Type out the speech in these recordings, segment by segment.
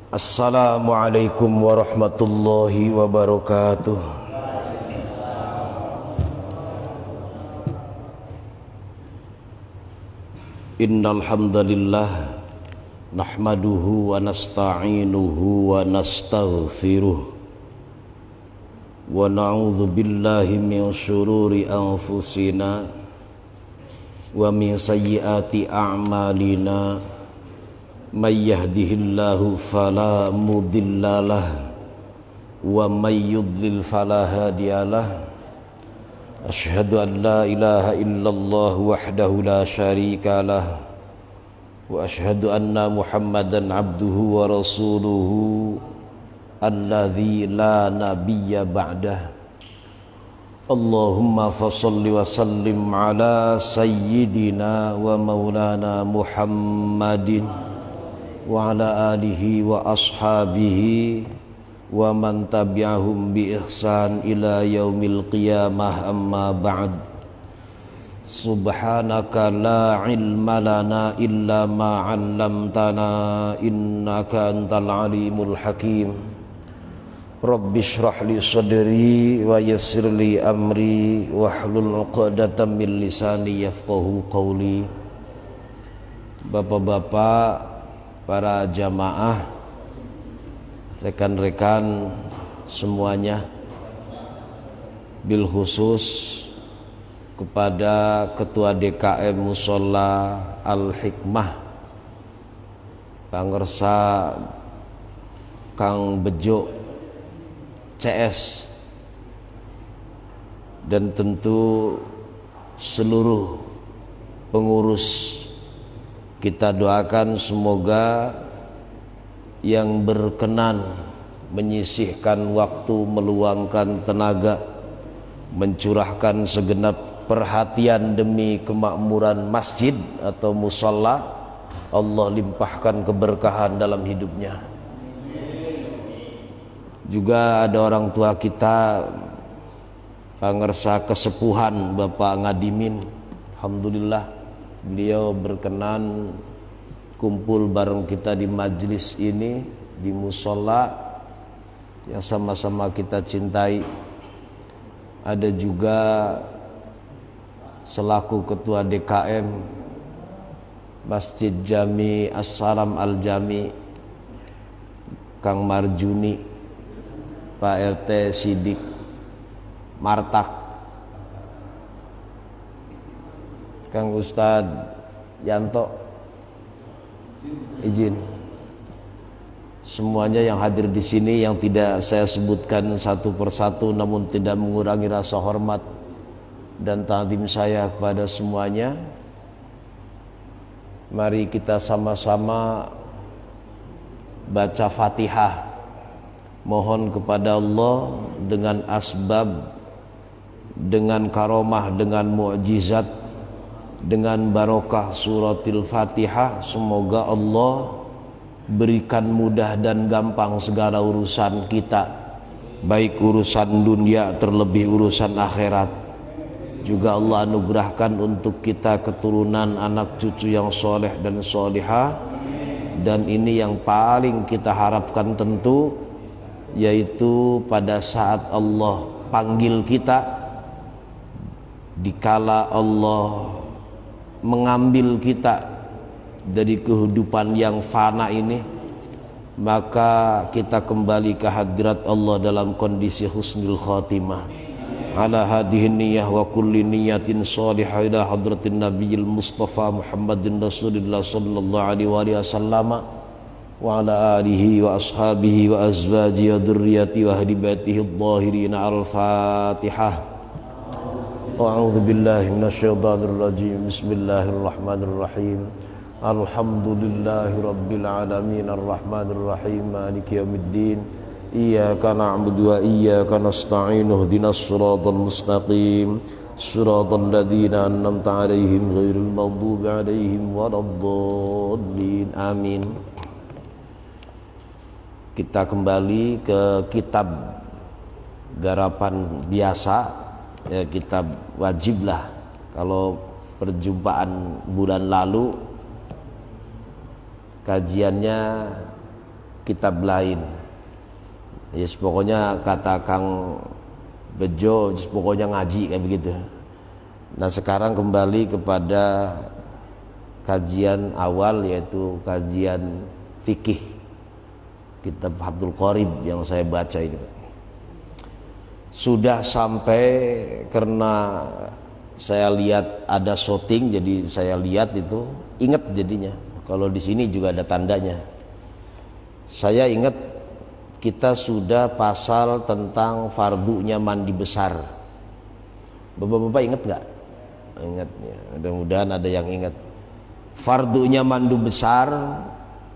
Assalamualaikum warahmatullahi wabarakatuh. Innal hamdalillah nahmaduhu wa nasta'inuhu wa nastaghfiruh wa na'udzu billahi min syururi anfusina wa min sayyiati a'malina. May yahdihillahu fala mudhillalah wa may yudlil fala hadiyalah. Asyhadu an la ilaha illallah wahdahu la syarika lah wa asyhadu anna Muhammadan abduhu wa rasuluhu alladzi la nabiyya ba'dah. Allahumma fassalli wa sallim ala sayyidina wa maulana Muhammadin wa ala alihi wa ashabihi wa man tabi'ahum bi ihsan ila yaumil qiyamah, amma ba'd. Subhanaka la ilma lana illa ma 'allamtana innaka antal alimul hakim. Rabbi shrah li sadri wa yassir li amri wahlul 'uqdatam min lisani yafqahu qawli. Bapak-bapak, para jamaah, rekan-rekan semuanya, bil khusus kepada Ketua DKM Mushola Al-Hikmah Pangersa Kang Bejo CS, dan tentu seluruh pengurus. Kita doakan semoga yang berkenan menyisihkan waktu, meluangkan tenaga, mencurahkan segenap perhatian demi kemakmuran masjid atau mushola, Allah limpahkan keberkahan dalam hidupnya. Juga ada orang tua kita, pangersa kesepuhan Bapak Ngadimin. Alhamdulillah beliau berkenan kumpul bareng kita di majelis ini, di mushola yang sama-sama kita cintai. Ada juga selaku Ketua DKM Masjid Jami As-Salam Al-Jami, Kang Marjuni, Pak RT Sidik Martak, Kang Ustadz Yanto, izin semuanya yang hadir di sini, yang tidak saya sebutkan satu persatu, namun tidak mengurangi rasa hormat dan ta'zim saya kepada semuanya. Mari kita sama-sama baca Fatihah, mohon kepada Allah dengan asbab, dengan karomah, dengan mukjizat, dengan barokah suratil Fatihah, semoga Allah berikan mudah dan gampang segala urusan kita, baik urusan dunia terlebih urusan akhirat. Juga Allah anugerahkan untuk kita keturunan anak cucu yang soleh dan solihah. Dan ini yang paling kita harapkan tentu, yaitu pada saat Allah panggil kita, dikala Allah mengambil kita dari kehidupan yang fana ini, maka kita kembali ke hadirat Allah dalam kondisi husnul khatimah. Ala hadhihi niyyah wa kulli niyatin salihah ila hadratin nabiyil mustafa Muhammadin Rasulillah sallallahu alaihi wasallam wa ala alihi wa ashabihi wa azwajihi wa dzurriyyati wa ahli baitihi adh-dhahirin. Al-Fatihah. A'udzu billahi minasyaitonir rajim. Bismillahirrahmanirrahim. Alhamdulillahi rabbil alamin arrahmanir rahim maliki yaumiddin. Iyyaka na'budu wa iyyaka nasta'in. Ihdinas siratal mustaqim. Siratal ladzina an'amta 'alaihim ghairil maghdubi 'alaihim waladdallin. Amin. Kita kembali ke kitab garapan biasa. Ya, kitab wajib lah. Kalau perjumpaan bulan lalu kajiannya kitab lain. Yes, pokoknya kata Kang Bejo, pokoknya ngaji kayak begitu. Nah sekarang kembali kepada kajian awal, yaitu kajian fikih kitab Fathul Qorib yang saya baca ini. Sudah sampai, karena saya lihat ada shooting, jadi saya lihat itu ingat jadinya. Kalau di sini juga ada tandanya. Saya ingat kita sudah pasal tentang fardunya mandi besar. Bapak-bapak ingat nggak? Ingat ya. Mudah-mudahan ada yang ingat. Fardunya mandi besar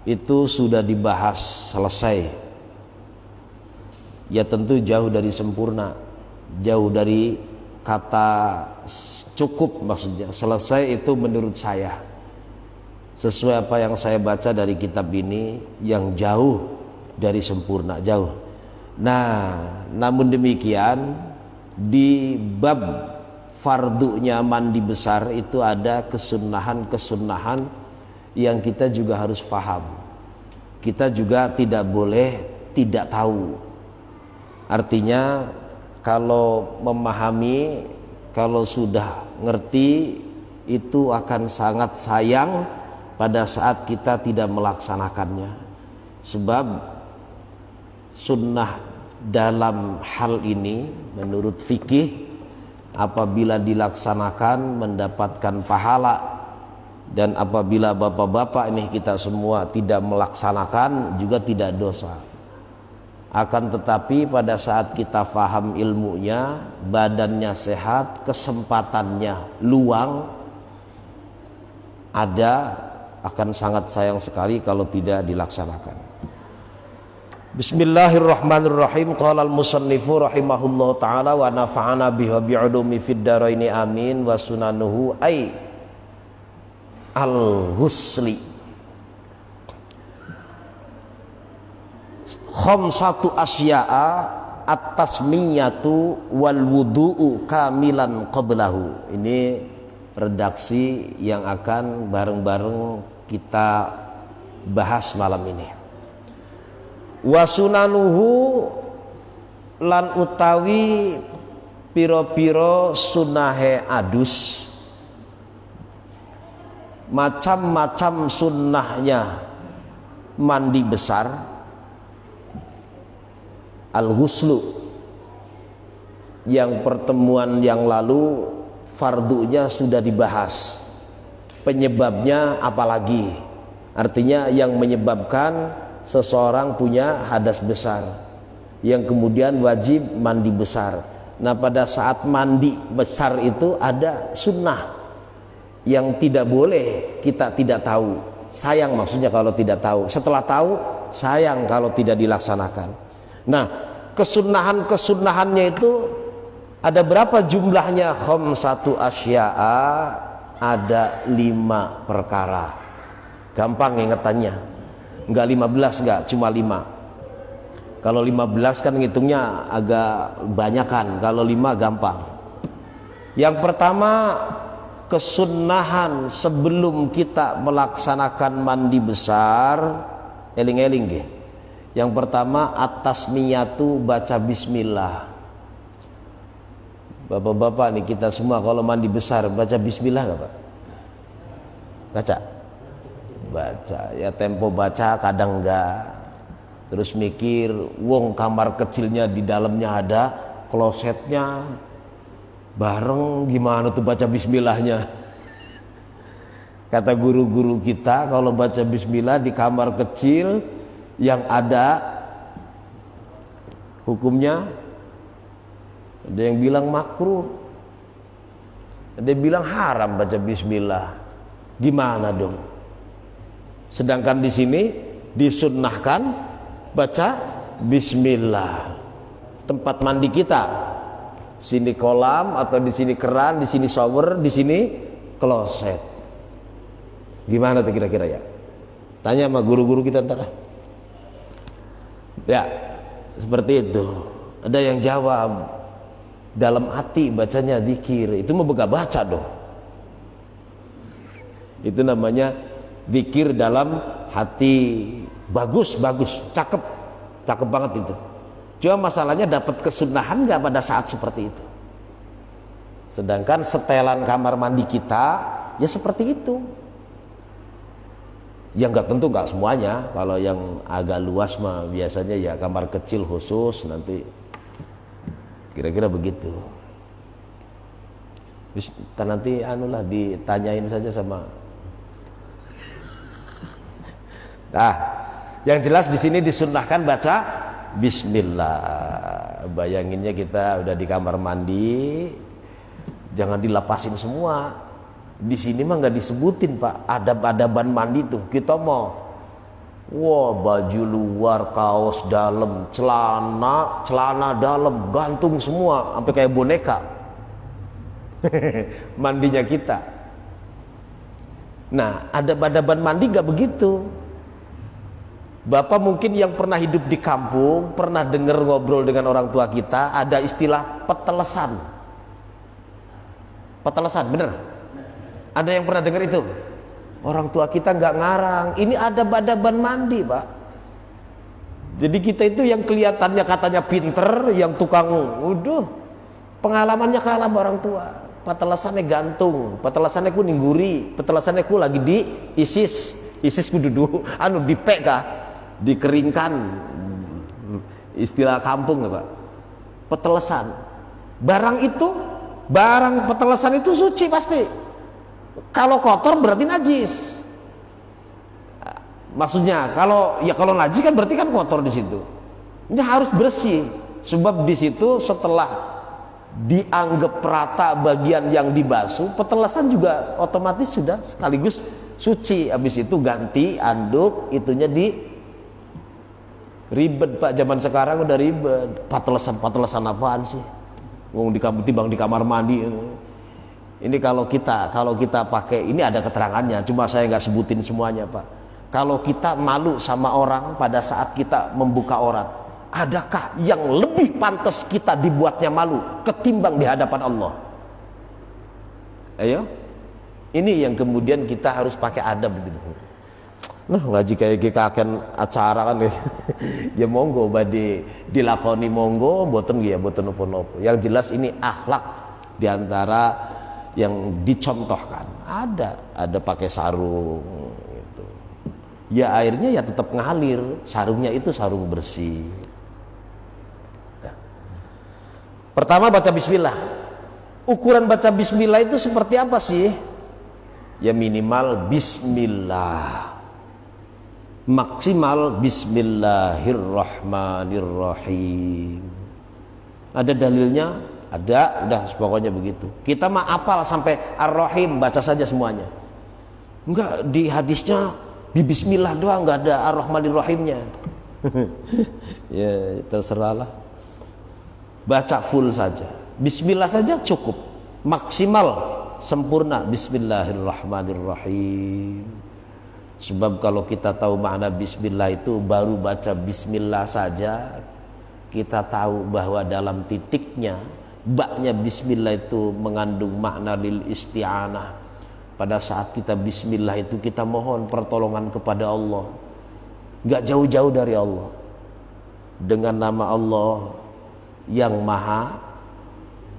itu sudah dibahas selesai. Ya tentu jauh dari sempurna, jauh dari kata cukup, maksudnya selesai itu menurut saya sesuai apa yang saya baca dari kitab ini, yang jauh dari sempurna, jauh. Nah, namun demikian di bab fardunya mandi besar itu ada kesunahan-kesunahan yang kita juga harus paham. Kita juga tidak boleh tidak tahu. Artinya kalau memahami, kalau sudah ngerti, itu akan sangat sayang pada saat kita tidak melaksanakannya. Sebab sunnah dalam hal ini menurut fikih, apabila dilaksanakan mendapatkan pahala, dan apabila bapak-bapak ini kita semua tidak melaksanakan juga tidak dosa. Akan tetapi pada saat kita faham ilmunya, badannya sehat, kesempatannya luang ada, akan sangat sayang sekali kalau tidak dilaksanakan. Bismillahirrahmanirrahim. Qala al-musannifu rahimahullahu ta'ala wa nafa'ana biha bi'udumi fid dharaini amin wa sunanuhu ay al-ghusli khamsatu asya'a at-tasmiyatu wal wudu'u kamilan qablahu. Ini redaksi yang akan bareng-bareng kita bahas malam ini. Wa sunanuhu lan utawi piro-piro sunahe adus, macam-macam sunnahnya mandi besar. Al-ghuslu, yang pertemuan yang lalu fardunya sudah dibahas, penyebabnya apalagi, artinya yang menyebabkan seseorang punya hadas besar, yang kemudian wajib mandi besar. Nah pada saat mandi besar itu ada sunnah yang tidak boleh kita tidak tahu. Sayang maksudnya kalau tidak tahu, setelah tahu sayang kalau tidak dilaksanakan. Nah kesunahan-kesunahannya itu ada berapa jumlahnya? Khamsatu asya'a, ada 5 perkara. Gampang ingetannya, enggak 15, enggak, cuma 5. Kalau 15 kan ngitungnya agak banyakan, kalau 5 gampang. Yang pertama, kesunahan sebelum kita melaksanakan mandi besar, eling-eling nggih. Yang pertama at-tasmiyatu, baca bismillah. Bapak-bapak nih kita semua kalau mandi besar baca bismillah enggak, Pak? Baca. Baca. Ya tempo baca, kadang enggak. Terus mikir, wong kamar kecilnya di dalamnya ada klosetnya. Bareng gimana tuh baca bismillahnya? Kata guru-guru kita, kalau baca bismillah di kamar kecil yang ada hukumnya, ada yang bilang makruh, ada yang bilang haram baca bismillah. Gimana dong? Sedangkan di sini disunnahkan baca bismillah. Tempat mandi kita, sini kolam atau di sini keran, di sini shower, di sini kloset. Gimana tuh kira-kira ya? Tanya sama guru-guru kita ntar. Ya, seperti itu. Ada yang jawab dalam hati bacanya zikir, itu mah begak baca dong. Itu namanya zikir dalam hati bagus, cakep banget itu. Cuma masalahnya dapat kesunahan nggak pada saat seperti itu. Sedangkan setelan kamar mandi kita ya seperti itu. Ya nggak tentu, nggak semuanya. Kalau yang agak luas mah biasanya ya kamar kecil khusus, nanti kira-kira begitu. Nanti anulah ditanyain saja sama. Nah, yang jelas di sini disunnahkan baca Bismillah. Bayanginnya kita udah di kamar mandi, jangan dilapasin semua. Di sini mah nggak disebutin Pak, adab-adaban mandi tuh. Kita mau, wah baju luar, kaos dalam, celana dalam, gantung semua, sampai kayak boneka. Mandinya kita. Nah, adab-adaban mandi nggak begitu. Bapak mungkin yang pernah hidup di kampung, pernah dengar ngobrol dengan orang tua kita, ada istilah petelesan. Petelesan, bener? Ada yang pernah dengar itu? Orang tua kita nggak ngarang. Ini adab-adaban mandi, Pak. Jadi kita itu yang kelihatannya katanya pinter, yang tukang, pengalamannya kalah sama orang tua. Petelesannya gantung, petelesannya ku ningguri, petelesannya ku lagi di isis ku duduk, dipek kah? Dikeringkan, istilah kampung ya Pak, petelesan. Barang petelesan itu suci pasti. Kalau kotor berarti najis. Maksudnya kalau najis kan berarti kan kotor di situ. Ini harus bersih, sebab di situ setelah dianggap rata bagian yang dibasuh, petelesan juga otomatis sudah sekaligus suci. Habis itu ganti anduk, itunya ribet Pak, zaman sekarang udah ribet. Patelesan apaan sih? Ngomong di kamar mandi. Ini kalau kita pakai, ini ada keterangannya, cuma saya nggak sebutin semuanya Pak. Kalau kita malu sama orang pada saat kita membuka aurat, adakah yang lebih pantas kita dibuatnya malu ketimbang di hadapan Allah? Ayo, ini yang kemudian kita harus pakai adab gitu. Nah, ngaji kayak akan acara kan ya monggo badhe dilakoni monggo, mboten napa-napa. Yang jelas ini akhlak diantara yang dicontohkan. Ada pakai sarung gitu. Ya airnya ya tetap ngalir, sarungnya itu sarung bersih. Nah. Pertama baca bismillah. Ukuran baca bismillah itu seperti apa sih? Ya minimal bismillah. Maksimal bismillahirrahmanirrahim. Ada dalilnya? Ada, udah pokoknya begitu. Kita mah apal sampai ar-rahim, baca saja semuanya. Enggak, di hadisnya di bismillah doang, enggak ada ar-rahmanirrahimnya. Ya terserahlah. Baca full saja. Bismillah saja cukup. Maksimal sempurna bismillahirrahmanirrahim. Sebab kalau kita tahu makna bismillah itu, baru baca bismillah saja kita tahu bahwa dalam titiknya baknya bismillah itu mengandung makna lil isti'anah. Pada saat kita bismillah itu kita mohon pertolongan kepada Allah, gak jauh-jauh dari Allah, dengan nama Allah yang maha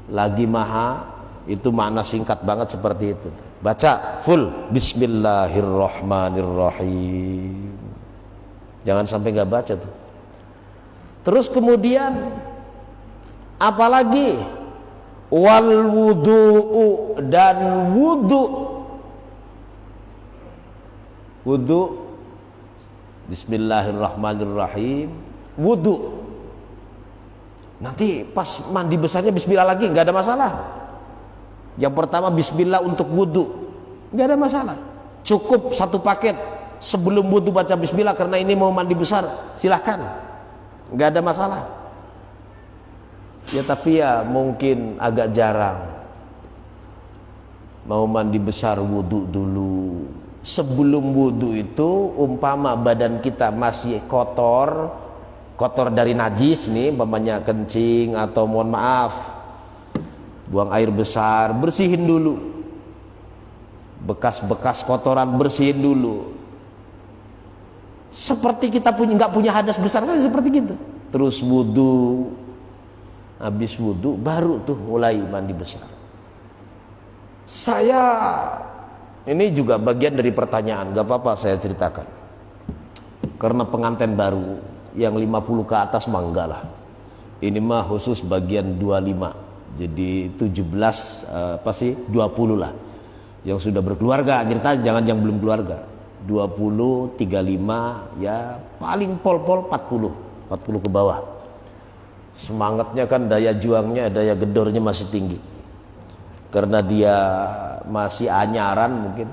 lagi maha. Itu makna singkat banget seperti itu. Baca full bismillahirrahmanirrahim. Jangan sampai gak baca tuh. Terus kemudian apalagi wal wudu'u, dan wudu bismillahirrahmanirrahim, wudu. Nanti pas mandi besarnya bismillah lagi, nggak ada masalah. Yang pertama bismillah untuk wudu, nggak ada masalah. Cukup satu paket sebelum wudu baca bismillah, karena ini mau mandi besar, silahkan, nggak ada masalah. Ya tapi ya mungkin agak jarang mau mandi besar wudu dulu. Sebelum wudu itu umpama badan kita masih kotor dari najis nih, umpamanya kencing atau mohon maaf buang air besar, bersihin dulu. Bekas-bekas kotoran bersihin dulu. Seperti kita nggak punya hadas besar saja seperti gitu. Terus wudu, habis wudu baru tuh mulai mandi besar. Saya ini juga bagian dari pertanyaan, gak apa-apa saya ceritakan. Karena pengantin baru yang 50 ke atas mah enggak lah. Ini mah khusus bagian 25. Jadi 17 20 lah. Yang sudah berkeluarga, cerita jangan yang belum keluarga. 20, 35, ya paling pol-pol 40 ke bawah. Semangatnya kan, daya juangnya, daya gedornya masih tinggi. Karena dia masih anyaran mungkin.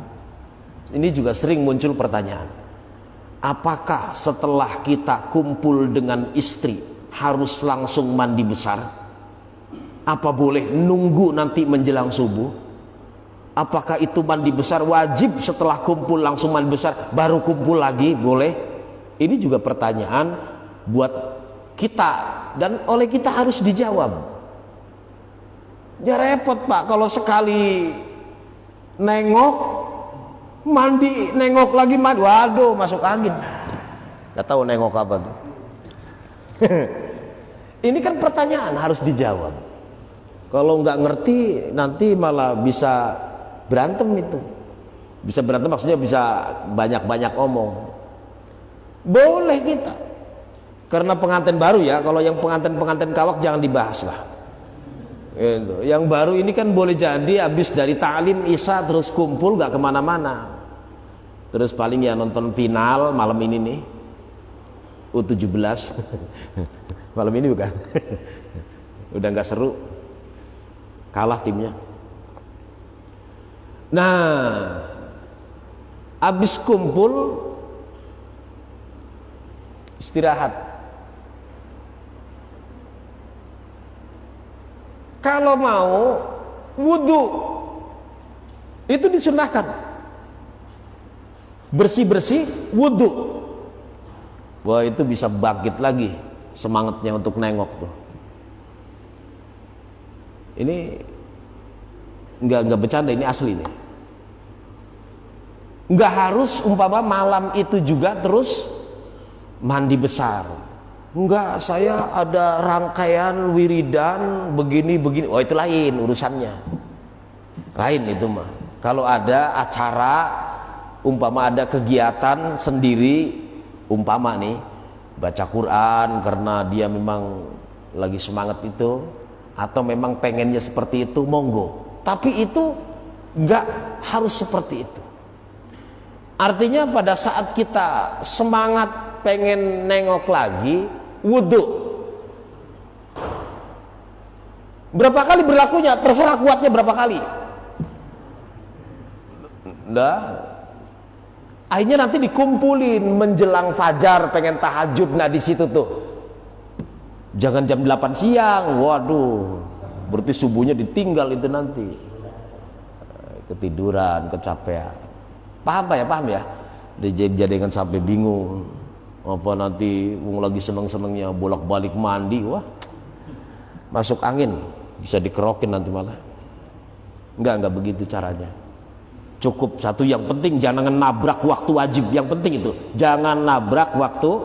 Ini juga sering muncul pertanyaan. Apakah setelah kita kumpul dengan istri harus langsung mandi besar? Apa boleh nunggu nanti menjelang subuh? Apakah itu mandi besar wajib setelah kumpul langsung mandi besar baru kumpul lagi boleh? Ini juga pertanyaan buat kita dan oleh kita harus dijawab. Ya repot Pak kalau sekali nengok mandi, nengok lagi mandi, waduh masuk angin. Gak tahu nengok apa tuh. Ini kan pertanyaan harus dijawab. Kalau nggak ngerti nanti malah bisa berantem itu. Bisa berantem maksudnya bisa banyak-banyak omong. Boleh kita. Karena pengantin baru ya, kalau yang pengantin kawak jangan dibahas lah. Gitu. Yang baru ini kan boleh jadi habis dari ta'lim isya terus kumpul nggak kemana-mana. Terus paling ya nonton final malam ini nih U17. Malam ini bukan. Udah nggak seru, kalah timnya. Nah, habis kumpul istirahat. Kalau mau wudu itu disunahkan. Bersih-bersih wudu. Wah, itu bisa bangkit lagi semangatnya untuk nengok tuh. Ini enggak bercanda, ini asli nih. Enggak harus umpama malam itu juga terus mandi besar. Enggak, saya ada rangkaian wiridan begini. Oh, itu lain urusannya. Lain itu mah. Kalau ada acara, umpama ada kegiatan sendiri, umpama nih baca Quran karena dia memang lagi semangat itu, atau memang pengennya seperti itu, monggo. Tapi itu enggak harus seperti itu. Artinya pada saat kita semangat pengen nengok lagi, wudu. Berapa kali berlakunya? Terserah kuatnya berapa kali. Nah, akhirnya nanti dikumpulin menjelang fajar pengen tahajud. Nah di situ tuh jangan jam 8 siang. Waduh, berarti subuhnya ditinggal itu nanti. Ketiduran, kecapean. Paham ya? Dijadikan sampai bingung. Apa nanti lagi seneng-senengnya bolak-balik mandi, wah masuk angin, bisa dikerokin nanti malah. Enggak begitu caranya. Cukup satu yang penting, jangan nabrak waktu wajib. Yang penting itu jangan nabrak waktu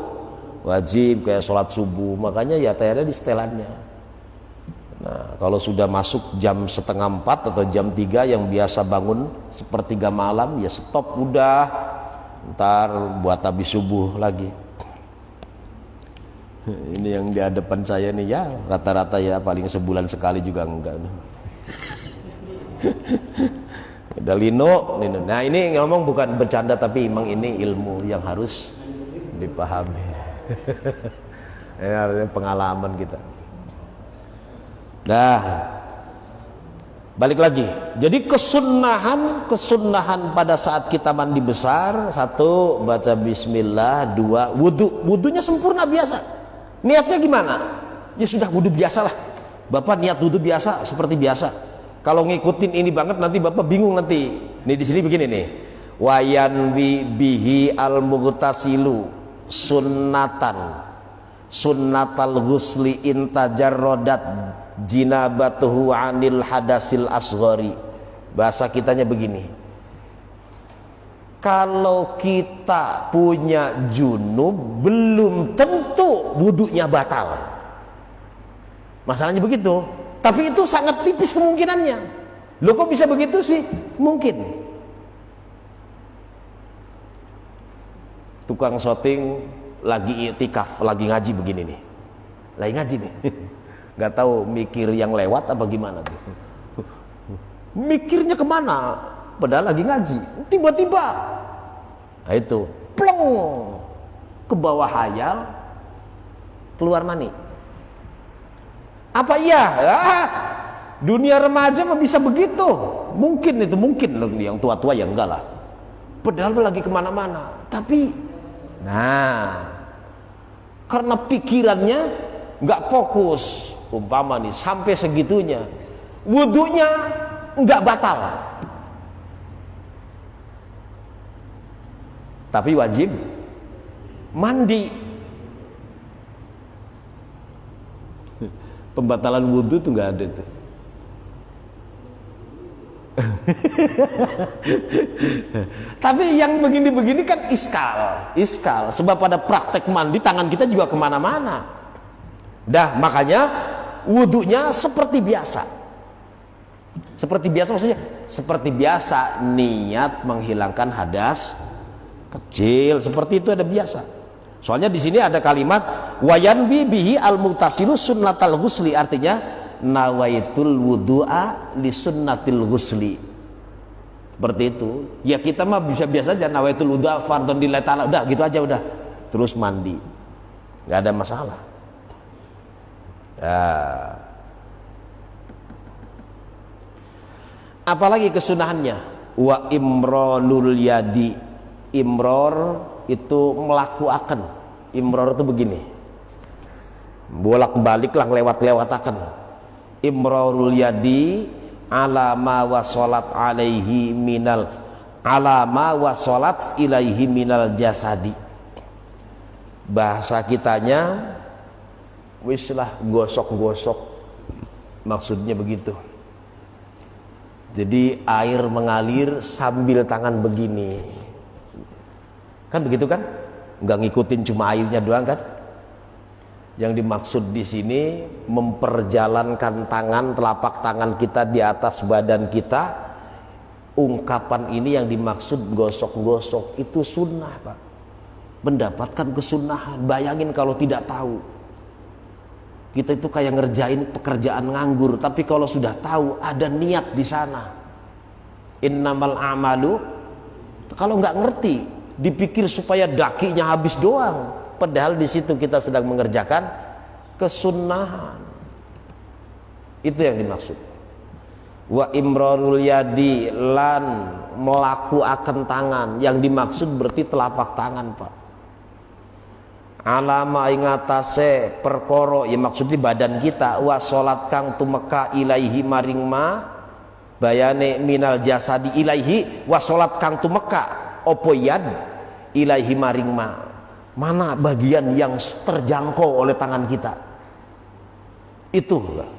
wajib kayak sholat subuh. Makanya ya tayarnya di setelannya. Nah kalau sudah masuk jam 3:30 atau jam 3 yang biasa bangun sepertiga malam, ya stop udah, ntar buat habis subuh lagi. Ini yang di hadapan saya nih ya rata-rata ya paling sebulan sekali juga enggak. Udah lino. Nah ini ngomong bukan bercanda tapi memang ini ilmu yang harus dipahami. Ini pengalaman kita. Nah, balik lagi. Jadi kesunahan pada saat kita mandi besar, 1 baca bismillah, 2 wudu. Wudunya sempurna biasa. Niatnya gimana? Ya sudah wudu biasa lah. Bapak niat wudu biasa seperti biasa. Kalau ngikutin ini banget nanti Bapak bingung nanti. Nih di sini begini nih. Wayan bihi al-mughtasilu sunnatal ghusli intajarrodat jinabatuhu anil hadasil asghari. Bahasa kitanya begini. kalau kita punya junub belum tentu wudunya batal. Masalahnya begitu. Tapi itu sangat tipis kemungkinannya. Loh kok bisa begitu sih? Mungkin. Tukang syuting lagi iktikaf, lagi ngaji begini nih. Lagi ngaji nih. Nggak tahu mikir yang lewat apa gimana tuh. Mikirnya kemana? Padahal lagi ngaji. Tiba-tiba, nah itu, plong, ke bawah hayal, keluar mani. Apa iya? Dunia remaja mah bisa begitu. Mungkin itu, mungkin loh, yang tua-tua ya enggak lah. Padahal lagi kemana-mana. Tapi, nah, karena pikirannya nggak fokus, umpama nih sampai segitunya, wudunya nggak batal. Tapi wajib mandi. Pembatalan wudhu tuh nggak ada tuh. Tapi yang begini-begini kan iskal. Sebab pada praktek mandi tangan kita juga kemana-mana. Dah makanya wudhunya seperti biasa. Seperti biasa maksudnya seperti biasa, niat menghilangkan hadas kecil, seperti itu ada biasa. Soalnya di sini ada kalimat wayanwi bihi al-muhtasilu sunnatal ghusli, artinya nawaitul wudu'a li sunnatil ghusli. Seperti itu. Ya kita mah bisa biasa aja nawaitul wudu'a fardhon lillahi ta'ala, udah gitu aja udah. Terus mandi. Enggak ada masalah. Nah. Apalagi kesunahannya? Wa imrolul yadi. Imror itu melakukan. Imror itu begini, bolak-balik lah, lewat-lewatakan. Imrorul yadi alama wasolat alaihi minal alama wasolat ilaihi minal jasadi. Bahasa kitanya wis lah gosok-gosok, maksudnya begitu. Jadi air mengalir sambil tangan begini. Kan begitu kan? Nggak ngikutin cuma airnya doang kan? Yang dimaksud di sini memperjalankan tangan, telapak tangan kita di atas badan kita. Ungkapan ini yang dimaksud gosok-gosok itu sunnah, Pak. Mendapatkan kesunahan. Bayangin kalau tidak tahu. Kita itu kayak ngerjain pekerjaan nganggur, tapi kalau sudah tahu ada niat di sana. Innamal a'malu, kalau nggak ngerti, dipikir supaya dakinya habis doang, padahal di situ kita sedang mengerjakan kesunahan. Itu yang dimaksud. Wa imrarul yadi, lan melakukan tangan, yang dimaksud berarti telapak tangan, Pak. Alama ingatase perkoro, ya maksudnya badan kita. Wa sholat kang tumeka ilaihi maring ma bayane minal jasadi ilaihi, wa sholat kang tumeka opo yad ilaihi maring ma, mana bagian yang terjangkau oleh tangan kita. Itu lah.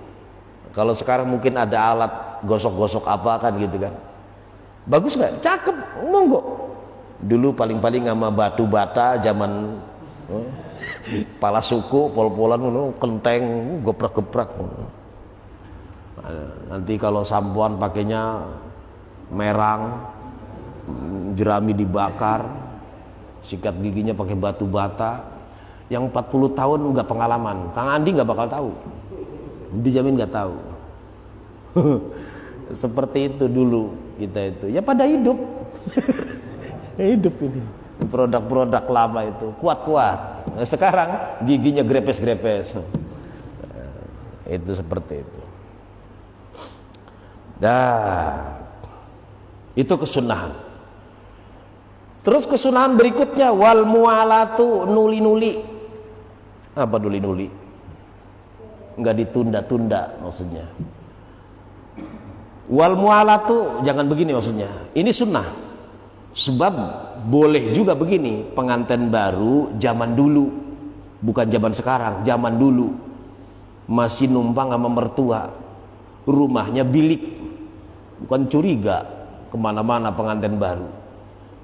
Kalau sekarang mungkin ada alat gosok-gosok apa kan gitu kan. Bagus nggak? Cakep, monggo. Dulu paling-paling sama batu bata zaman pala suku, pol-polan, kenteng, geprak-geprak. Nanti kalau sampoan pakainya merang, jerami dibakar, sikat giginya pakai batu bata. Yang 40 tahun nggak pengalaman, Kang Andi nggak bakal tahu, dijamin nggak tahu. Seperti itu dulu kita itu, ya pada hidup. Hidup ini produk-produk lama itu kuat-kuat. Nah, sekarang giginya grepes-grepes. Itu seperti itu. Itu kesunahan. Terus kesunahan berikutnya wal mualatu, nuli-nuli. Apa nuli-nuli? Enggak ditunda-tunda maksudnya. Wal mualatu jangan begini maksudnya. Ini sunnah. Sebab boleh juga begini, pengantin baru zaman dulu, bukan zaman sekarang, zaman dulu masih numpang sama mertua, rumahnya bilik, bukan curiga kemana-mana pengantin baru.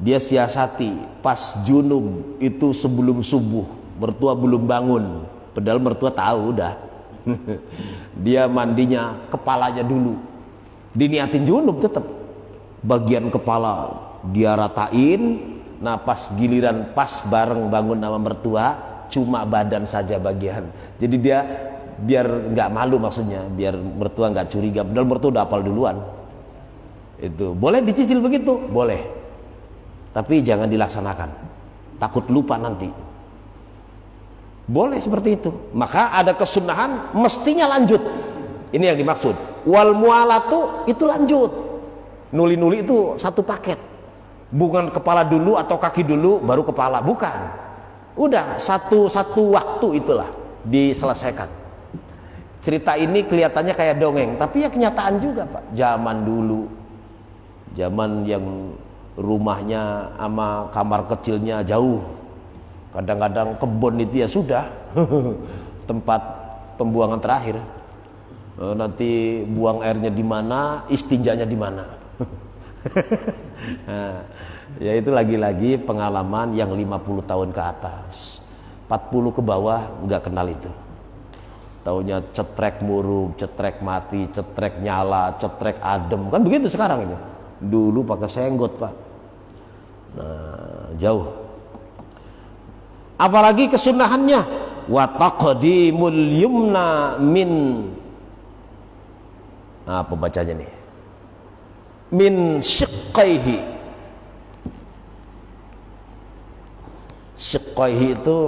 dia siasati pas junub itu sebelum subuh, mertua belum bangun, padahal mertua tahu udah. Dia mandinya kepalanya dulu, diniatin junub tetap, bagian kepala dia ratain. Nah pas giliran pas bareng bangun sama mertua, cuma badan saja bagian. Jadi dia biar nggak malu, maksudnya biar mertua nggak curiga, padahal mertua udah hafal duluan. Itu boleh dicicil begitu, boleh, tapi jangan dilaksanakan, takut lupa nanti. Boleh seperti itu. Maka ada kesunahan mestinya lanjut. Ini yang dimaksud. Wal mualatu itu lanjut. Nuli-nuli itu satu paket. Bukan kepala dulu atau kaki dulu baru kepala, bukan. Udah satu waktu itulah diselesaikan. Cerita ini kelihatannya kayak dongeng, tapi ya kenyataan juga, Pak. Zaman dulu, zaman yang rumahnya sama kamar kecilnya jauh, kadang-kadang kebun itu ya sudah tempat pembuangan terakhir. Nanti buang airnya di mana, istinjanya di mana. Nah, ya itu lagi-lagi pengalaman yang 50 tahun ke atas. 40 ke bawah nggak kenal itu. Taunya cetrek murub, cetrek mati, cetrek nyala, cetrek adem, kan begitu sekarang ini. Dulu pakai senggot, Pak. Nah, jauh. Apalagi kesunahannya, wa taqdimul yumna min, apa bacanya nih, min syiqqaihi. Syiqqaihi itu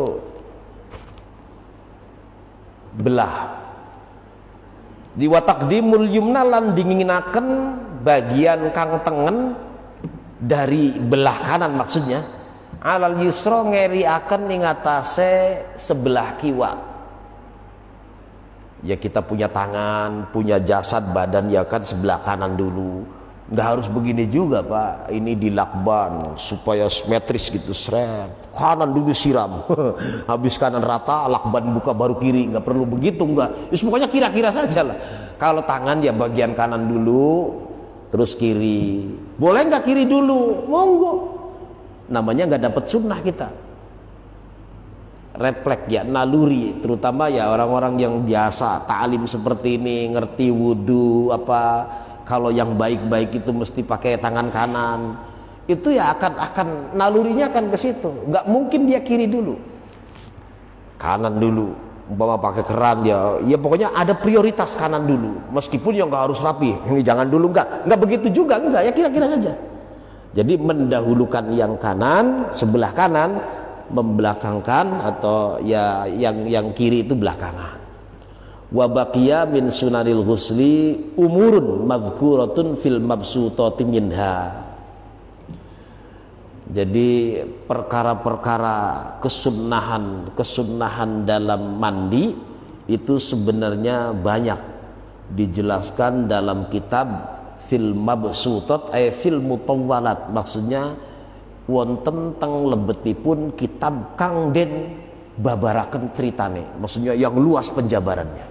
belah. Di wa taqdimul yumna lan dinginaken bagian kang tengen dari belah kanan, maksudnya alal yusra ngeriaken ing atase sebelah kiwa. Ya kita punya tangan, punya jasad badan ya kan sebelah kanan dulu. Nggak harus begini juga, Pak. Ini dilakban supaya simetris gitu, seret. Kanan dulu siram. Habis kanan rata, lakban buka baru kiri. Nggak perlu begitu, nggak. Pokoknya kira-kira saja lah. Kalau tangan ya bagian kanan dulu, terus kiri. Boleh nggak kiri dulu? Monggo. Namanya nggak dapat sunnah kita. Refleks ya, naluri, terutama ya orang-orang yang biasa ta'lim seperti ini, ngerti wudhu apa. Kalau yang baik-baik itu mesti pakai tangan kanan. Itu ya akan nalurinya akan ke situ. Nggak mungkin dia kiri dulu. Kanan dulu. Umpama pakai keran ya pokoknya ada prioritas kanan dulu. Meskipun yang nggak harus rapi. Ini jangan dulu, nggak begitu juga, nggak, ya kira-kira saja. Jadi mendahulukan yang kanan, sebelah kanan, membelakangkan atau ya yang kiri itu belakangan. Wa baqiya min sunanil ghusli umurun madhkuratun fil mabsutati minha. Jadi perkara-perkara kesunahan dalam mandi itu sebenarnya banyak dijelaskan dalam kitab fil mabsutat fil mutawwalat, maksudnya wonten teng lebetipun kitab kang den babaraken ceritane, maksudnya yang luas penjabarannya.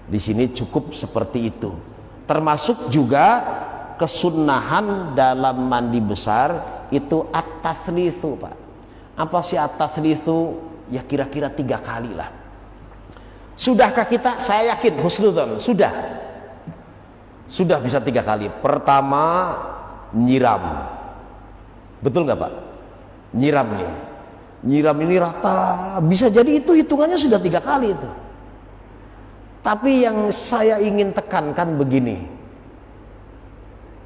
Di sini cukup seperti itu. Termasuk juga kesunahan dalam mandi besar itu at-tatslitsu, Pak. Apa sih at-tatslitsu? Ya kira-kira 3 kali lah. Sudahkah kita? Saya yakin husnudzon sudah bisa 3 kali. Pertama nyiram. Betul nggak, Pak? Nyiram nih. Nyiram ini rata, bisa jadi itu hitungannya sudah 3 kali itu. Tapi yang saya ingin tekankan begini,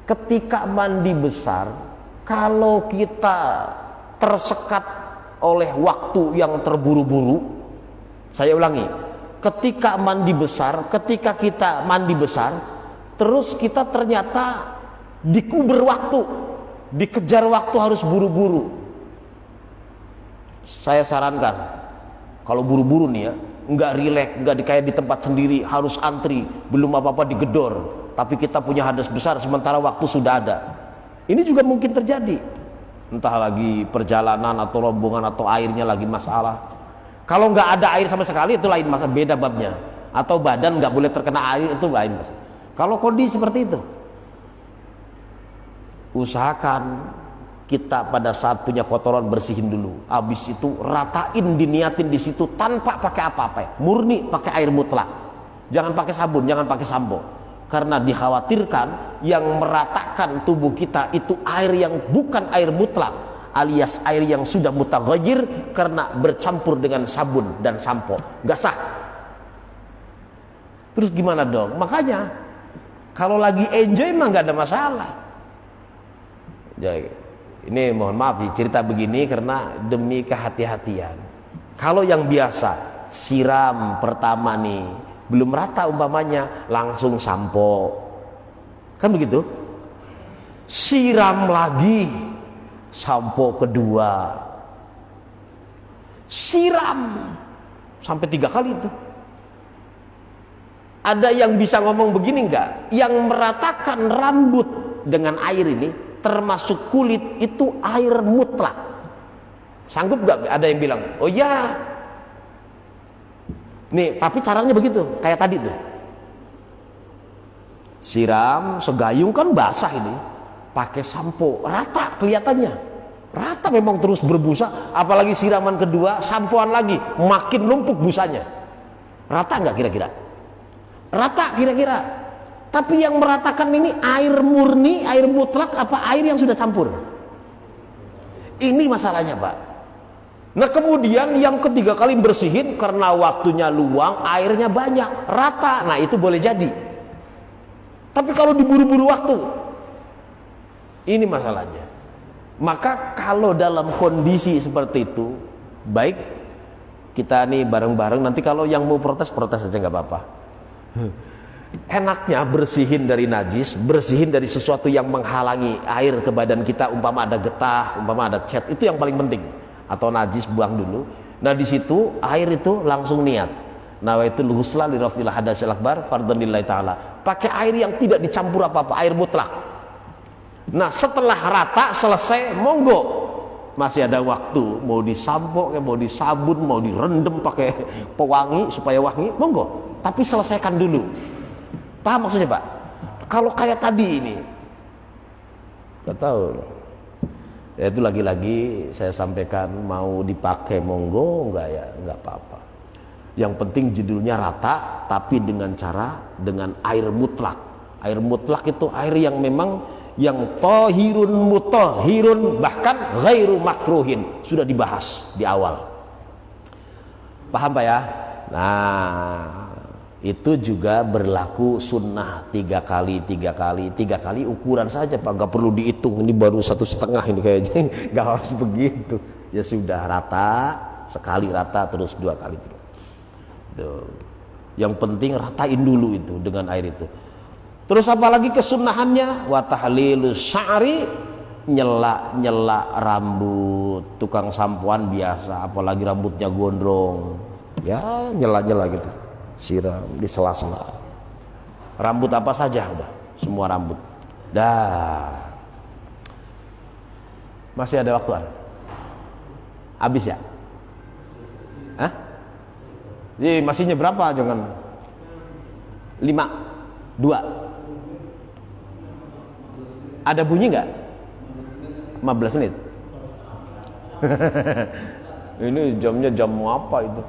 ketika mandi besar, kalau kita tersekat oleh waktu yang terburu-buru, saya ulangi, ketika kita mandi besar, terus kita ternyata dikuber waktu, dikejar waktu harus buru-buru. Saya sarankan, kalau buru-buru nih ya, nggak rileks, nggak kayak di tempat sendiri, harus antri, belum apa-apa digedor, tapi kita punya hadas besar sementara waktu sudah ada. Ini juga mungkin terjadi, entah lagi perjalanan atau rombongan atau airnya lagi masalah. Kalau nggak ada air sama sekali itu lain masalah, beda babnya. Atau badan nggak boleh terkena air, itu lain masalah. Kalau kondisi seperti itu, usahakan kita pada saat punya kotoran bersihin dulu, habis itu ratain, diniatin di situ tanpa pakai apa-apa ya. Murni pakai air mutlak, jangan pakai sabun, jangan pakai sampo, karena dikhawatirkan yang meratakan tubuh kita itu air yang bukan air mutlak, alias air yang sudah mutaghayyir karena bercampur dengan sabun dan sampo, nggak sah. Terus gimana dong? Makanya kalau lagi enjoy mah nggak ada masalah. Jadi, ini mohon maaf cerita begini karena demi kehati-hatian. Kalau yang biasa siram pertama nih belum rata umpamanya, langsung sampo, kan begitu? Siram lagi, sampo kedua, siram sampai 3 kali itu. Ada yang bisa ngomong begini enggak? Yang meratakan rambut dengan air ini, termasuk kulit, itu air mutlak. Sanggup enggak? Ada yang bilang, oh ya. Nih, tapi caranya begitu, kayak tadi tuh. Siram segayung kan basah ini, pakai sampo, rata kelihatannya. Rata memang terus berbusa, apalagi siraman kedua, sampoan lagi, makin numpuk busanya. Rata enggak kira-kira? Rata kira-kira. Tapi yang meratakan ini air murni, air mutlak, apa air yang sudah campur? Ini masalahnya, Pak. Nah kemudian yang ketiga kali bersihin karena waktunya luang, airnya banyak, rata. Nah itu boleh jadi. Tapi kalau diburu-buru waktu, ini masalahnya. Maka kalau dalam kondisi seperti itu, baik kita nih bareng-bareng, nanti kalau yang mau protes, protes aja nggak apa-apa. Enaknya bersihin dari najis, bersihin dari sesuatu yang menghalangi air ke badan kita, umpama ada getah, umpama ada cat, itu yang paling penting. Atau najis buang dulu. Nah di situ air itu langsung niat. Nawaitul ghusla li raf'il hadatsil akbar fardhan lillahi taala. Pakai air yang tidak dicampur apa-apa, air mutlak. Nah setelah rata selesai, monggo. Masih ada waktu, mau disampo, mau disabun, mau direndam pakai pewangi supaya wangi, monggo. Tapi selesaikan dulu. Paham maksudnya, Pak? Kalau kayak tadi ini, nggak tahu. Ya itu lagi-lagi saya sampaikan, mau dipakai monggo, enggak ya, enggak apa-apa. Yang penting judulnya rata, tapi dengan cara dengan air mutlak. Air mutlak itu air yang memang yang tohirun mutahhirun, bahkan ghairu makruhin, sudah dibahas di awal. Paham Pak ya? Nah itu juga berlaku sunnah 3 kali ukuran saja Pak, nggak perlu dihitung, ini baru 1,5 ini kayaknya, nggak harus begitu. Ya sudah rata, sekali rata terus 2 kali. Tuh. Yang penting ratain dulu itu dengan air itu. Terus apalagi kesunahannya, wa tahlilus sya'ri, nyela rambut. Tukang sampoan biasa, apalagi rambutnya gondrong, ya nyela gitu, siram di sela-sela. Rambut apa saja udah, semua rambut. Dah. Masih ada waktuan? Habis ya? Hah? Jadi masihnya berapa? Jangan 5, 2. Ada bunyi nggak? 15 menit. Ini jamnya jam apa itu?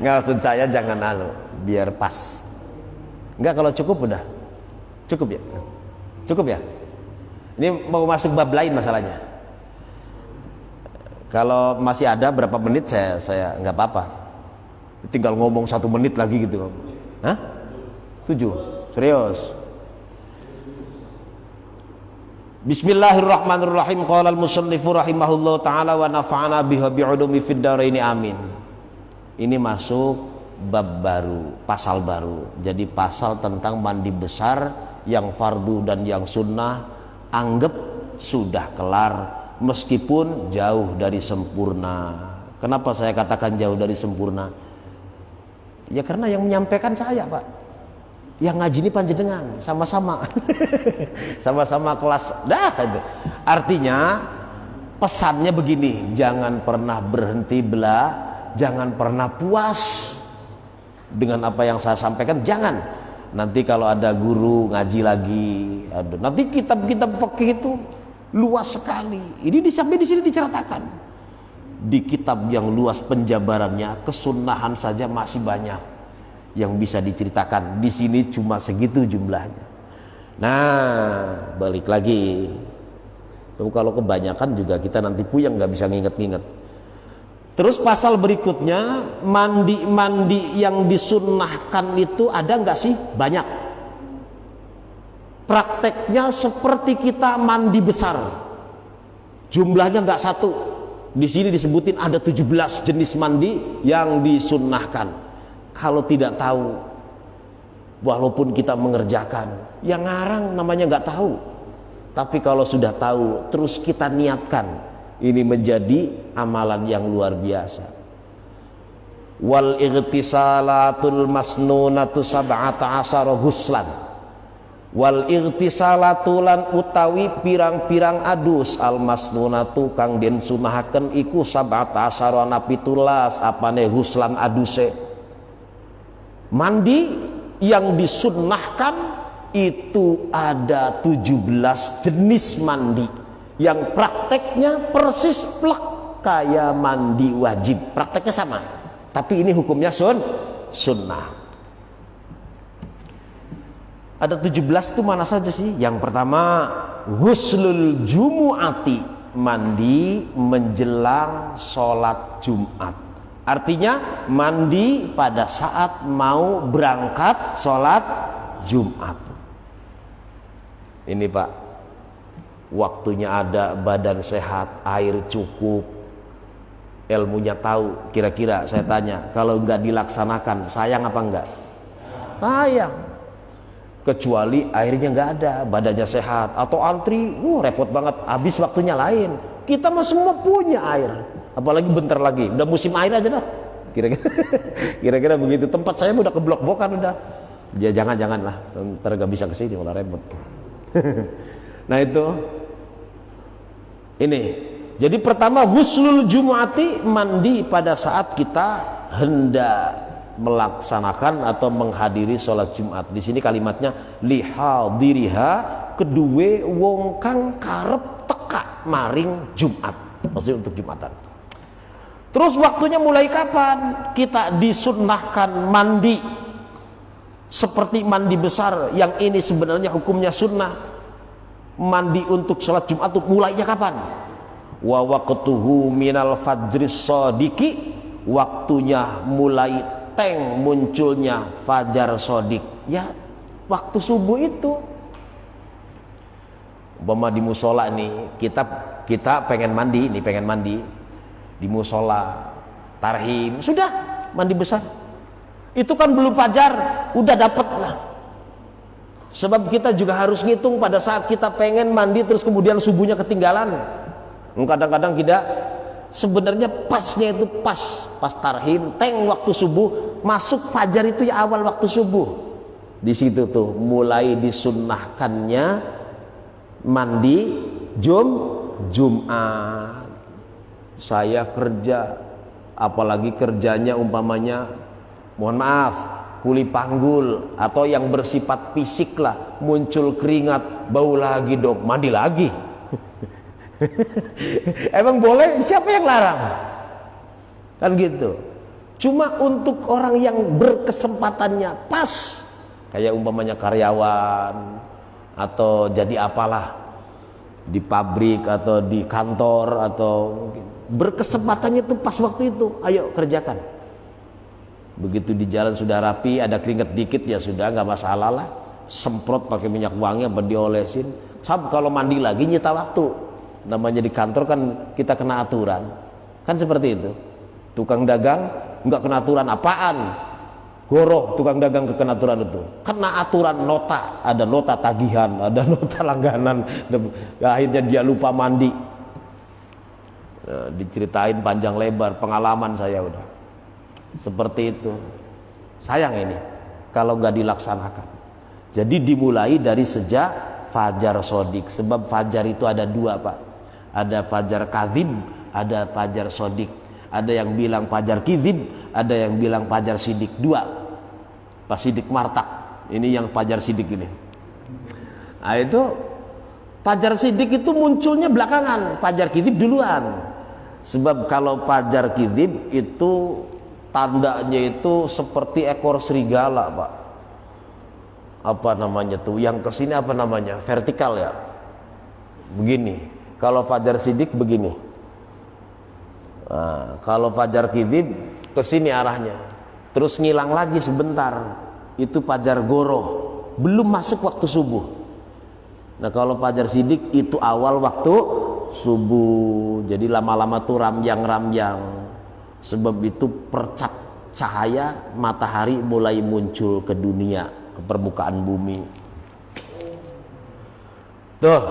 Nggak, maksud saya jangan biar pas. Nggak, kalau cukup udah. Cukup ya? Cukup ya? Ini mau masuk bab lain masalahnya. Kalau masih ada berapa menit saya nggak apa-apa. Tinggal ngomong 1 menit lagi gitu. Hah? 7? Serius? Bismillahirrahmanirrahim. Qala al-musannifu rahimahullahu taala wa nafa'ana biha bi'ulumi fid dharaini amin. Ini masuk bab baru, pasal baru. Jadi pasal tentang mandi besar yang fardu dan yang sunnah, anggap sudah kelar meskipun jauh dari sempurna. Kenapa saya katakan jauh dari sempurna? Ya karena yang menyampaikan saya, Pak. Yang ngaji ini panjenengan, sama-sama sama-sama kelas dah. Artinya pesannya begini, jangan pernah berhenti jangan pernah puas dengan apa yang saya sampaikan, jangan. Nanti kalau ada guru ngaji lagi, aduh, nanti kitab-kitab fikih itu luas sekali. Ini sampai di sini diceritakan. Di kitab yang luas penjabarannya, kesunahan saja masih banyak yang bisa diceritakan. Di sini cuma segitu jumlahnya. Nah, balik lagi. Kalau kebanyakan juga kita nanti puyeng nggak bisa nginget-nginget. Terus pasal berikutnya, mandi yang disunnahkan itu ada nggak sih? Banyak. Prakteknya seperti kita mandi besar. Jumlahnya nggak satu. Di sini disebutin ada 17 jenis mandi yang disunnahkan. Kalau tidak tahu, walaupun kita mengerjakan, yang ngarang namanya nggak tahu. Tapi kalau sudah tahu, terus kita niatkan, ini menjadi amalan yang luar biasa. Wal irtisalatul masnunatu sab'ata asyara huslan. Wal irtisalatu lan utawi pirang-pirang adus al masnunatu kang den sunahaken iku sab'ata asyara napitulas apane huslan aduse. Mandi yang disunnahkan itu ada 17 jenis mandi yang prakteknya persis plek kayak mandi wajib, prakteknya sama, tapi ini hukumnya sunnah. Ada 17 itu mana saja sih? Yang pertama, ghuslul jumu'ati, mandi menjelang sholat Jumat. Artinya mandi pada saat mau berangkat sholat Jumat. Ini Pak, waktunya ada, badan sehat, air cukup, ilmunya tahu. Kira-kira saya tanya, kalau nggak dilaksanakan sayang apa enggak? Sayang. Kecuali airnya nggak ada, badannya sehat, atau antri, repot banget, habis waktunya lain. Kita mah semua punya air, apalagi bentar lagi udah musim air aja dah. Kira-kira begitu. Tempat saya udah keblok-blokan udah. Ya jangan-janganlah, ntar gak bisa kesini malah repot. Nah itu ini. Jadi pertama, ghuslul jumu'ati, mandi pada saat kita hendak melaksanakan atau menghadiri sholat Jumat. Di sini kalimatnya lihadiriha, kedue wong kang karep teka maring Jumat, maksudnya untuk Jumatan. Terus waktunya mulai kapan? Kita disunnahkan mandi seperti mandi besar, yang ini sebenarnya hukumnya sunnah. Mandi untuk sholat Jumat itu mulainya kapan? Wa waqtuhu minal fajris shadiqi, waktunya mulai teng munculnya fajar sodik, ya waktu subuh itu. Umpama di musola nih, kita pengen mandi di musola tarhim, sudah mandi besar. Itu kan belum fajar, udah dapet lah. Sebab kita juga harus ngitung pada saat kita pengen mandi terus kemudian subuhnya ketinggalan. Kadang-kadang kita sebenarnya pasnya itu pas tarhim, teng waktu subuh, masuk fajar itu ya awal waktu subuh. Di situ tuh mulai disunnahkannya mandi Jumat. Saya kerja, apalagi kerjanya umpamanya, mohon maaf, kuli panggul atau yang bersifat fisik lah, muncul keringat, bau lagi dok, mandi lagi. Emang boleh? Siapa yang larang? Kan gitu. Cuma untuk orang yang berkesempatannya pas, kayak umpamanya karyawan atau jadi apalah di pabrik atau di kantor atau mungkin berkesempatannya itu pas waktu itu, ayo kerjakan. Begitu di jalan sudah rapi, ada keringet dikit ya sudah, nggak masalah lah, semprot pakai minyak wangi apa diolesin. Sab kalau mandi lagi nyita waktu. Namanya di kantor kan kita kena aturan, kan seperti itu. Tukang dagang nggak kena aturan apaan? Goroh tukang dagang kena aturan itu. Kena aturan nota, ada nota tagihan, ada nota langganan. Akhirnya dia lupa mandi. Diceritain panjang lebar pengalaman saya udah. Seperti itu. Sayang ini kalau nggak dilaksanakan. Jadi dimulai dari sejak fajar sodik. Sebab fajar itu ada dua Pak. Ada fajar kadzib, ada fajar sodik. Ada yang bilang fajar kadzib, ada yang bilang fajar sidik. Dua. Pas sidik martak. Ini yang Fajar Shiddiq ini. Nah itu Fajar Shiddiq itu munculnya belakangan, Fajar Kidhib duluan. Sebab kalau Fajar Kidhib itu tandanya itu seperti ekor serigala, Pak. Apa namanya tuh? Yang kesini apa namanya? Vertikal ya. Begini. Kalau Fajar Shiddiq begini. Nah, kalau Fajar Kidhib kesini arahnya. Terus ngilang lagi sebentar. Itu Fajar Goroh. Belum masuk waktu subuh. Nah kalau Fajar Shiddiq itu awal waktu subuh. Jadi lama-lama tuh ramjang-ramjang. Sebab itu percap cahaya matahari mulai muncul ke dunia, ke permukaan bumi. Tuh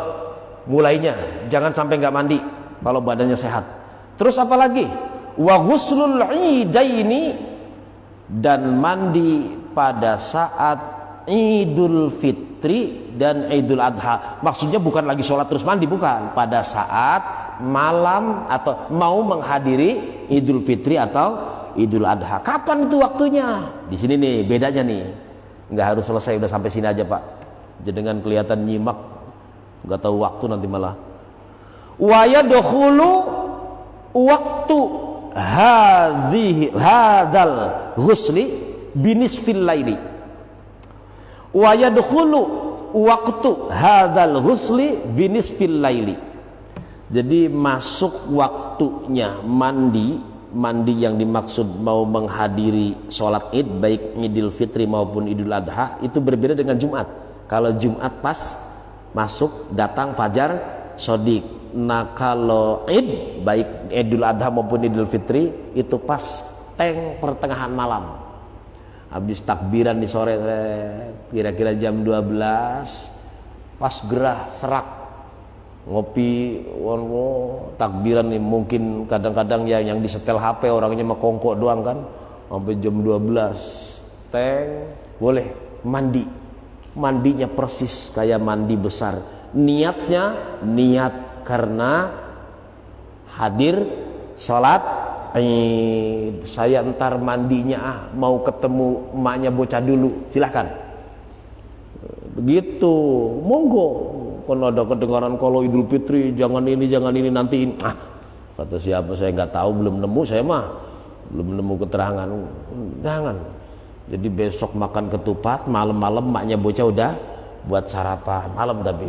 mulainya. Jangan sampai nggak mandi kalau badannya sehat. Terus apa lagi? Wa ghuslul idaini, dan mandi pada saat Idul Fitri dan Idul Adha. Maksudnya bukan lagi sholat terus mandi, bukan. Pada saat malam atau mau menghadiri Idul Fitri atau Idul Adha. Kapan itu waktunya? Di sini nih bedanya nih. Nggak harus selesai, udah sampai sini aja Pak. Jangan kelihatan nyimak, nggak tahu waktu nanti malah. Wa yadkhulu waktu hadzal ghusli binisfil laili. Wa yadkhulu waqtu hadzal ghusli binisfil laili. Jadi masuk waktunya mandi yang dimaksud mau menghadiri sholat Id, baik Idul Fitri maupun Idul Adha, itu berbeda dengan Jumat. Kalau Jumat pas masuk datang Fajar Shiddiq. Nah kalau Id, baik Idul Adha maupun Idul Fitri, itu pas pertengahan malam. Habis takbiran di sore, kira-kira jam 12, pas gerah serak ngopi, takbiran nih. Mungkin kadang-kadang ya yang disetel HP orangnya mah kongkok doang kan, sampai jam 12 boleh mandi. Mandinya persis kayak mandi besar. Niatnya niat karena hadir sholat Id. Saya ntar mandinya mau ketemu emaknya bocah dulu, silahkan. Begitu, monggo. Kalau ada kedengaran kalau Idul Fitri jangan ini nantiin. Kata siapa saya nggak tahu, belum nemu, saya mah belum nemu keterangan. Jangan. Jadi besok makan ketupat, malam-malam emaknya bocah udah buat sarapan malam. Tapi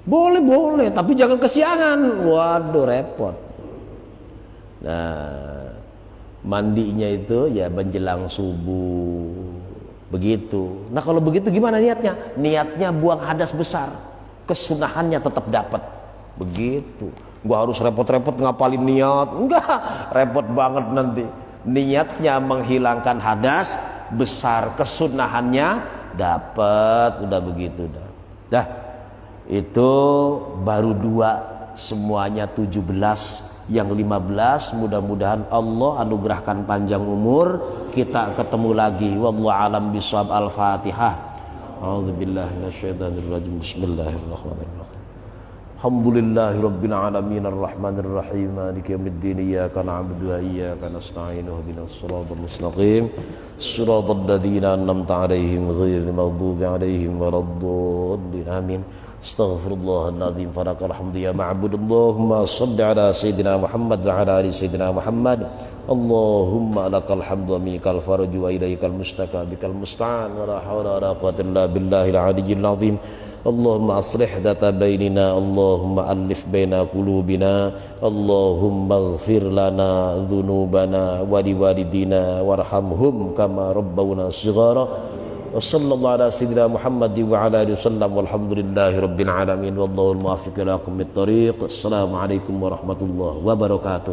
boleh, tapi jangan kesiangan. Waduh repot. Nah mandinya itu ya menjelang subuh begitu. Nah kalau begitu gimana niatnya? Niatnya buang hadas besar, kesunahannya tetap dapat. Begitu. Gua harus repot-repot ngapalin niat. Enggak, repot banget nanti. Niatnya menghilangkan hadas besar, kesunahannya dapat. Udah begitu dah. Itu baru 2, semuanya 17. Yang 15 mudah-mudahan Allah anugerahkan panjang umur, kita ketemu lagi. Wallahu alam bishawab. Al-Fatihah. A'udzubillahi minasyaitonir rajim. Bismillahirrahmanirrahim. Alhamdulillahirabbil alamin arrahmanir rahim maliki yaumiddin iyyaka na'budu wa iyyaka nasta'in ihdinas siratal mustaqim siratal ladzina an'amta 'alaihim ghairil maghdubi 'alaihim waladdallin. Amin. Astaghfirullahaladzim. Farakal hamdu ya ma'bud. Allahumma salli ala Sayyidina Muhammad wa ala ali Sayyidina Muhammad. Allahumma lakal hamdu wa mikal farju wa ilaikal mustaka bikal musta'an wa la hawla wa la quwwata illa billahil aliyyil azim. Allahumma aslih data bainina. Allahumma alif baina qulubina. Allahumma ighfir lana dhunubana wa liwalidina warhamhum kama rabbawna shighara. Wassallallahu ala sayyidina Muhammad wa ala alihi wasallam walhamdulillahi rabbil alamin wallahu al-muwaffiq ila aqwamit thariq. Assalamualaikum warahmatullahi wabarakatuh.